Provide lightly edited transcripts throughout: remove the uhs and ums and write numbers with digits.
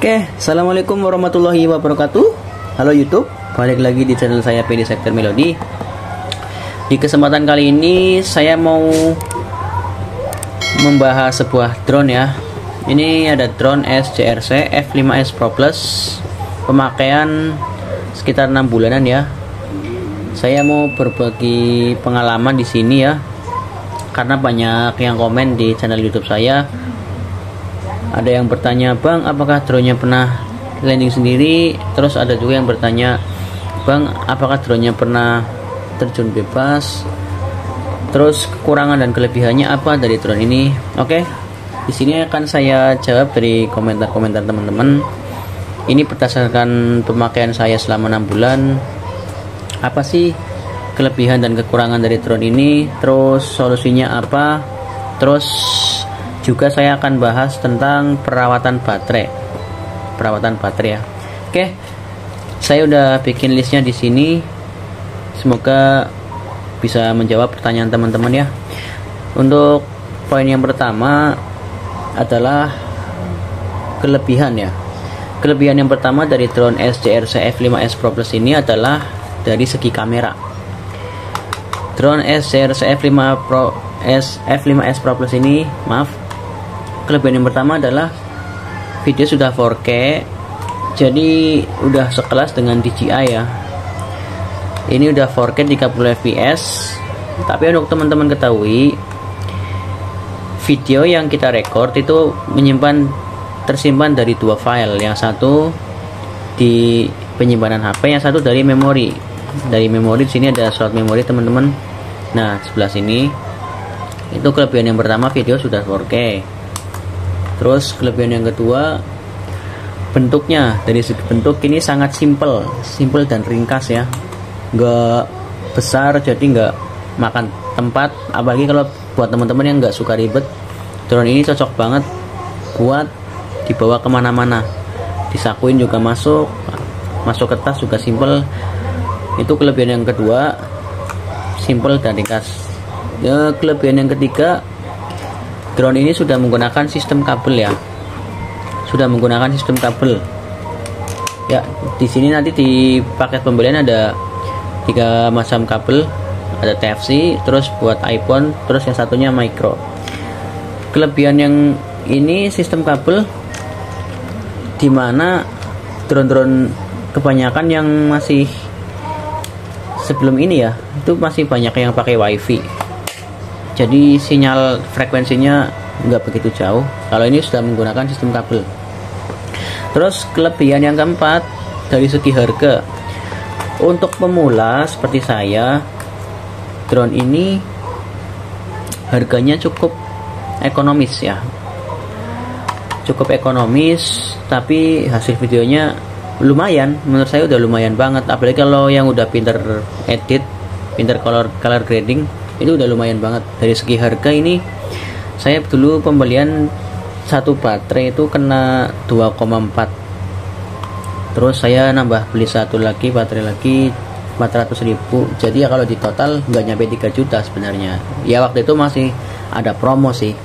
Oke, assalamualaikum warahmatullahi wabarakatuh. Halo YouTube, balik lagi di channel saya PD Sector Melody. Di kesempatan kali ini saya mau membahas sebuah drone ya. Ini ada drone SCRC F5S Pro Plus, pemakaian sekitar 6 bulanan ya. Saya mau berbagi pengalaman di sini ya, karena banyak yang komen di channel YouTube saya. Ada yang bertanya, "Bang, apakah drone-nya pernah landing sendiri?" Terus ada juga yang bertanya, "Bang, apakah drone-nya pernah terjun bebas?" Terus kekurangan dan kelebihannya apa dari drone ini? Oke, di sini akan saya jawab dari komentar-komentar teman-teman. Ini berdasarkan pemakaian saya selama 6 bulan. Apa sih kelebihan dan kekurangan dari drone ini? Terus solusinya apa? Terus juga saya akan bahas tentang perawatan baterai ya. Oke, saya udah bikin listnya di sini. Semoga bisa menjawab pertanyaan teman-teman ya. Untuk poin yang pertama adalah kelebihan ya. Kelebihan yang pertama dari drone SCRC F5S Pro Plus ini adalah dari segi kamera. Drone SCRC F5S Pro Plus ini, kelebihan yang pertama adalah video sudah 4K, jadi udah sekelas dengan DJI ya. Ini udah 4K 30 fps. Tapi untuk teman-teman ketahui, video yang kita record itu tersimpan dari 2 file. Yang satu di penyimpanan HP, yang satu dari memori. Dari memori di sini ada slot memori teman-teman. Nah, sebelah sini itu kelebihan yang pertama, video sudah 4K. Terus kelebihan yang kedua, bentuknya. Dari segi bentuk ini sangat simple dan ringkas ya, nggak besar jadi nggak makan tempat. Apalagi kalau buat teman-teman yang nggak suka ribet, drone ini cocok banget buat dibawa kemana-mana. Disakuin juga masuk ke tas juga simple. Itu kelebihan yang kedua, simple dan ringkas. Ya, kelebihan yang ketiga, drone ini sudah menggunakan sistem kabel ya. Ya, di sini nanti di paket pembelian ada 3 macam kabel. Ada TFC, terus buat iPhone, terus yang satunya micro. Kelebihan yang ini sistem kabel, dimana drone-drone kebanyakan yang masih sebelum ini ya, itu masih banyak yang pakai WiFi. Jadi sinyal frekuensinya nggak begitu jauh. Kalau ini sudah menggunakan sistem kabel. Terus kelebihan yang keempat, dari segi harga. Untuk pemula seperti saya, drone ini harganya cukup ekonomis ya. Cukup ekonomis, tapi hasil videonya lumayan. Menurut saya udah lumayan banget. Apalagi kalau yang udah pinter edit, pinter color grading, itu udah lumayan banget. Dari segi harga ini, saya dulu pembelian satu baterai itu kena 2,4. Terus saya nambah beli satu lagi baterai lagi 400.000. Jadi ya kalau di total nggak nyampe 3 juta sebenarnya. Ya waktu itu masih ada promo sih.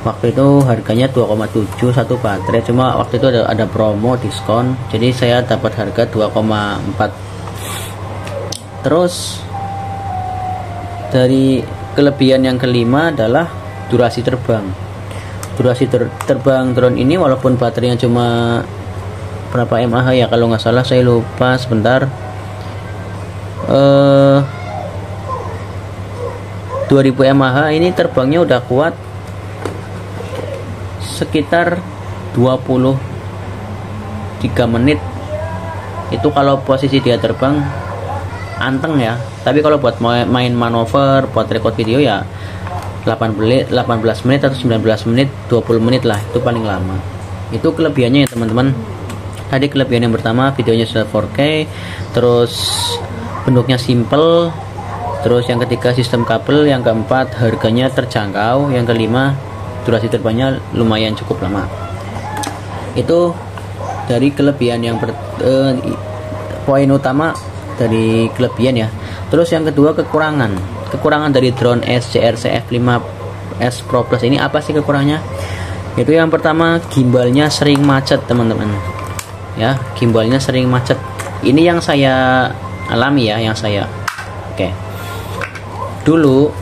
Waktu itu harganya 2,7 satu baterai. Cuma waktu itu ada promo diskon. Jadi saya dapat harga 2,4. Terus dari kelebihan yang kelima adalah durasi terbang. Terbang drone ini, walaupun baterainya cuma berapa mAh ya, kalau nggak salah saya lupa sebentar, 2000 mAh. Ini terbangnya udah kuat sekitar 23 menit. Itu kalau posisi dia terbang anteng ya. Tapi kalau buat main manuver, buat record video ya 18 menit atau 19 menit, 20 menit lah, itu paling lama. Itu kelebihannya ya teman-teman. Tadi kelebihan yang pertama, videonya sudah 4K, terus bentuknya simple, terus yang ketiga sistem kabel, yang keempat harganya terjangkau, yang kelima durasi terbangnya lumayan cukup lama. Itu dari kelebihan yang poin utama dari kelebihan ya. Terus yang kedua, kekurangan dari drone SCRC F5S Pro Plus ini apa sih kekurangannya? Itu yang pertama, gimbalnya sering macet teman-teman ya, gimbalnya sering macet. Ini yang saya alami ya, yang saya oke. Dulu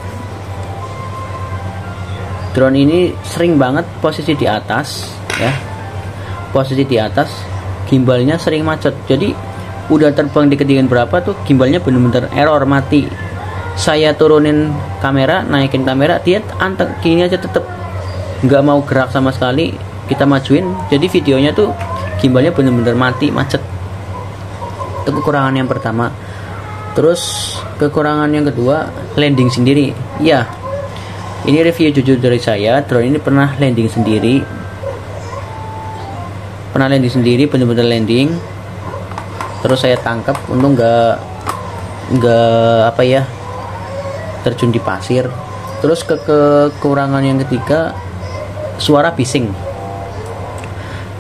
drone ini sering banget posisi di atas ya, posisi di atas, gimbalnya sering macet. Jadi udah terbang di ketinggian berapa tuh gimbalnya bener-bener error, mati. Saya turunin kamera, naikin kamera, dia antek gini aja, tetep nggak mau gerak sama sekali. Kita majuin, jadi videonya tuh gimbalnya bener-bener mati, macet. Itu kekurangan yang pertama. Terus kekurangan yang kedua, landing sendiri ya. Ini review jujur dari saya, drone ini pernah landing sendiri, bener-bener landing. Terus saya tangkap, untung nggak apa ya, terjun di pasir. Terus kekurangan yang ketiga, suara bising.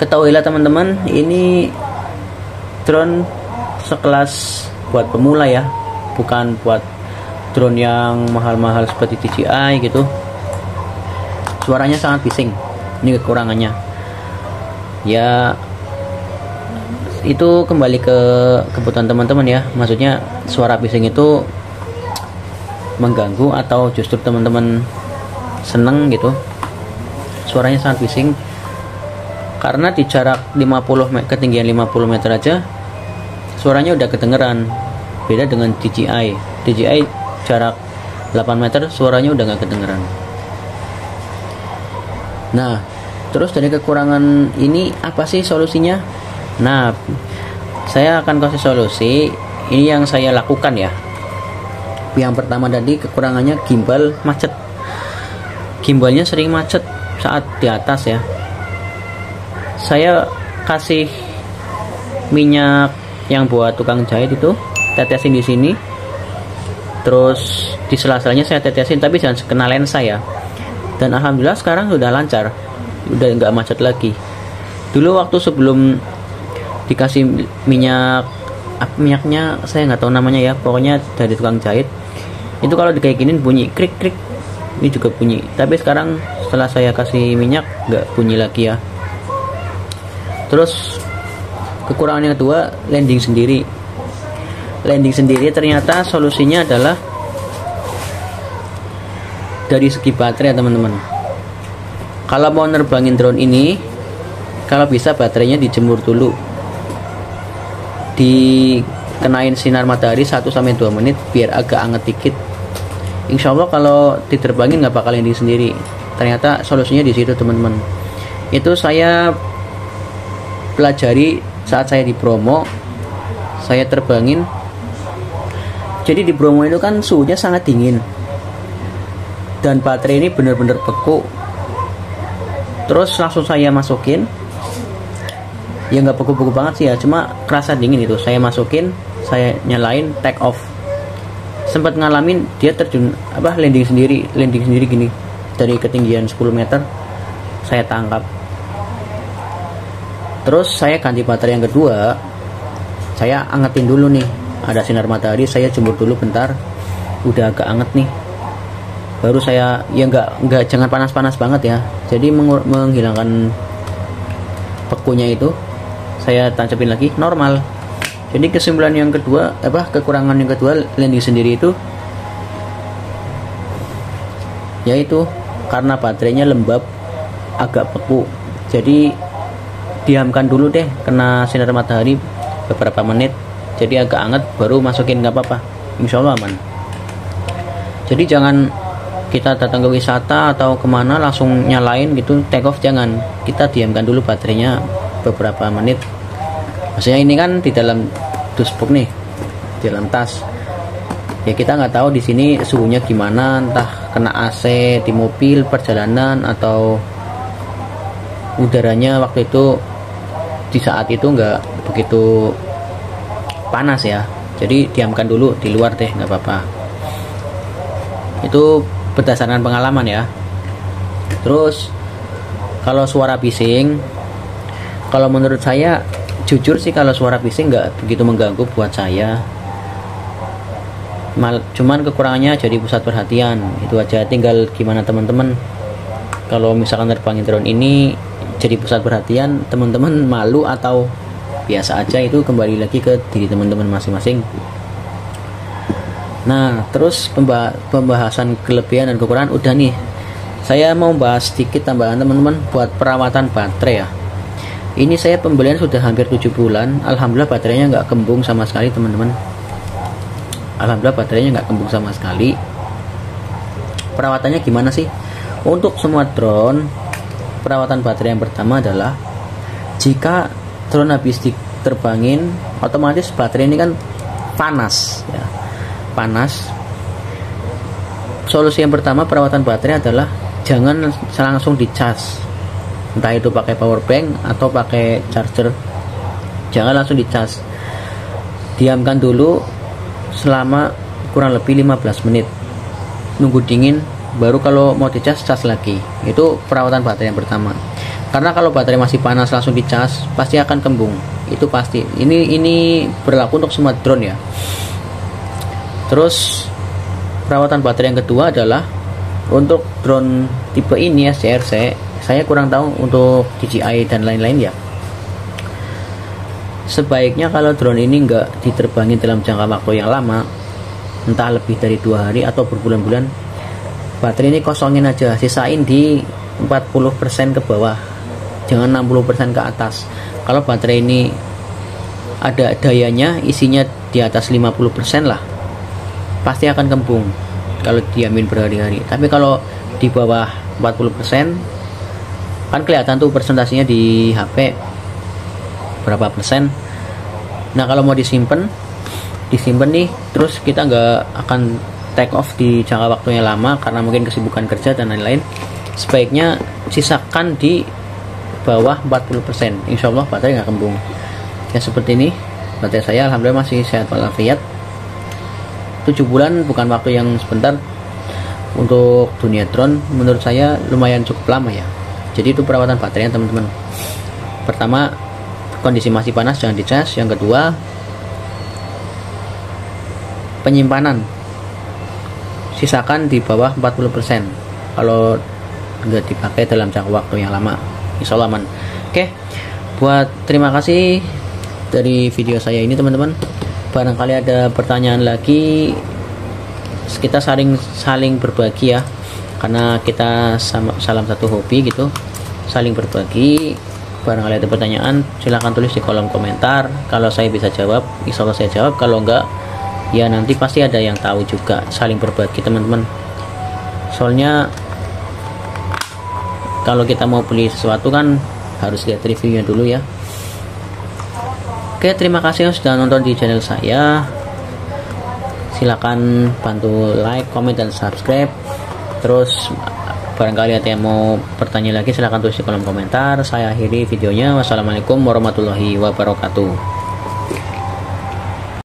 Ketahuilah teman-teman, ini drone sekelas buat pemula ya, bukan buat drone yang mahal-mahal seperti DJI gitu. Suaranya sangat bising, ini kekurangannya ya. Itu kembali ke kebutuhan teman-teman ya, maksudnya suara bising itu mengganggu atau justru teman-teman seneng gitu. Suaranya sangat bising karena di jarak 50 ketinggian 50 meter aja suaranya udah kedengeran. Beda dengan DJI jarak 8 meter suaranya udah nggak kedengeran. Nah, terus dari kekurangan ini apa sih solusinya? Nah, saya akan kasih solusi. Ini yang saya lakukan ya. Yang pertama tadi kekurangannya gimbal macet. Gimbalnya sering macet saat di atas ya. Saya kasih minyak yang buat tukang jahit itu, tetesin di sini. Terus di sela-selanya saya tetesin, tapi jangan kena lensa ya. Dan alhamdulillah sekarang sudah lancar, udah nggak macet lagi. Dulu waktu sebelum dikasih minyaknya saya nggak tahu namanya ya, pokoknya dari tukang jahit itu kalau dikayak bunyi krik krik, ini juga bunyi. Tapi sekarang setelah saya kasih minyak nggak bunyi lagi ya. Terus kekurangan yang kedua, landing sendiri ternyata solusinya adalah dari segi baterai ya teman-teman. Kalau mau nerbangin drone ini, kalau bisa baterainya dijemur dulu, dikenain sinar matahari 1-2 menit biar agak anget dikit. Insya Allah kalau diterbangin nggak bakal landing sendiri. Ternyata solusinya di situ teman-teman. Itu saya pelajari saat saya di Bromo, saya terbangin. Jadi di Bromo itu kan suhunya sangat dingin dan baterai ini benar-benar beku. Terus langsung saya masukin, ya nggak beku-beku banget sih ya, cuma kerasa dingin itu. Saya masukin, saya nyalain, take off. Sempat ngalamin dia terjun landing sendiri gini dari ketinggian 10 meter. Saya tangkap. Terus saya ganti baterai yang kedua, saya angetin dulu nih, ada sinar matahari, saya jemur dulu bentar, udah agak anget nih, baru saya ya nggak jangan panas-panas banget ya, jadi menghilangkan bekunya itu, saya tancapin lagi normal. Jadi kesimpulan yang kedua, kekurangan yang kedua landing sendiri itu yaitu karena baterainya lembab, agak beku. Jadi diamkan dulu deh, kena sinar matahari beberapa menit, jadi agak anget, baru masukin, nggak apa-apa, insya Allah aman. Jadi jangan kita datang ke wisata atau kemana langsung nyalain gitu, take off, jangan. Kita diamkan dulu baterainya beberapa menit. Maksudnya ini kan di dalam dusbox nih, di dalam tas ya, kita nggak tahu di sini suhunya gimana, entah kena AC di mobil perjalanan atau udaranya waktu itu di saat itu nggak begitu panas ya, jadi diamkan dulu di luar deh, nggak apa-apa. Itu berdasarkan pengalaman ya. Terus kalau suara bising, kalau menurut saya jujur sih, kalau suara bising nggak begitu mengganggu buat saya. Cuman kekurangannya jadi pusat perhatian, itu aja. Tinggal gimana teman-teman kalau misalkan terbangin drone ini jadi pusat perhatian, teman-teman malu atau biasa aja, itu kembali lagi ke diri teman-teman masing-masing. Nah, terus pembahasan kelebihan dan kekurangan udah nih. Saya mau bahas sedikit tambahan teman-teman buat perawatan baterai ya. Ini saya pembelian sudah hampir 7 bulan. Alhamdulillah baterainya nggak kembung sama sekali teman-teman. Alhamdulillah baterainya nggak kembung sama sekali. Perawatannya gimana sih? Untuk semua drone, perawatan baterai yang pertama adalah jika drone habis diterbangin, otomatis baterai ini kan panas ya. Panas. Solusi yang pertama perawatan baterai adalah jangan langsung dicas, entah itu pakai power bank atau pakai charger. Jangan langsung dicas, diamkan dulu selama kurang lebih 15 menit, nunggu dingin, baru kalau mau dicas, cas lagi. Itu perawatan baterai yang pertama. Karena kalau baterai masih panas langsung dicas, pasti akan kembung, itu pasti. Ini berlaku untuk semua drone ya. Terus perawatan baterai yang kedua adalah untuk drone tipe ini ya, SCRC. Saya kurang tahu untuk DJI dan lain-lain ya. Sebaiknya kalau drone ini nggak diterbangin dalam jangka waktu yang lama, entah lebih dari 2 hari atau berbulan-bulan, baterai ini kosongin aja, sisain di 40% ke bawah, jangan 60% ke atas. Kalau baterai ini ada dayanya, isinya di atas 50% lah, pasti akan kembung kalau diamin berhari-hari. Tapi kalau di bawah 40%, kan kelihatan tuh persentasenya di HP berapa persen. Nah, kalau mau disimpan nih, terus kita nggak akan take off di jangka waktunya lama karena mungkin kesibukan kerja dan lain-lain, sebaiknya sisakan di bawah 40%. Insya Allah baterai nggak kembung ya. Seperti ini baterai saya, alhamdulillah masih sehat walafiat. 7 bulan bukan waktu yang sebentar. Untuk dunia drone menurut saya lumayan cukup lama ya. Jadi itu perawatan baterainya teman-teman. Pertama, kondisi masih panas jangan dicas. Yang kedua, penyimpanan sisakan di bawah 40% kalau nggak dipakai dalam jangka waktu yang lama, insya Allah aman. Oke, terima kasih dari video saya ini teman-teman. Barangkali ada pertanyaan lagi, kita saling berbagi ya, karena kita salam satu hobi gitu, saling berbagi. Barangkali ada pertanyaan, silahkan tulis di kolom komentar. Kalau saya bisa jawab, insya Allah saya jawab. Kalau enggak, ya nanti pasti ada yang tahu juga. Saling berbagi teman-teman. Soalnya kalau kita mau beli sesuatu kan harus lihat reviewnya dulu ya. Oke, terima kasih yang sudah nonton di channel saya. Silakan bantu like, comment, dan subscribe. Terus barangkali ada yang mau bertanya lagi, silahkan tulis di kolom komentar. Saya akhiri videonya. Wassalamualaikum warahmatullahi wabarakatuh.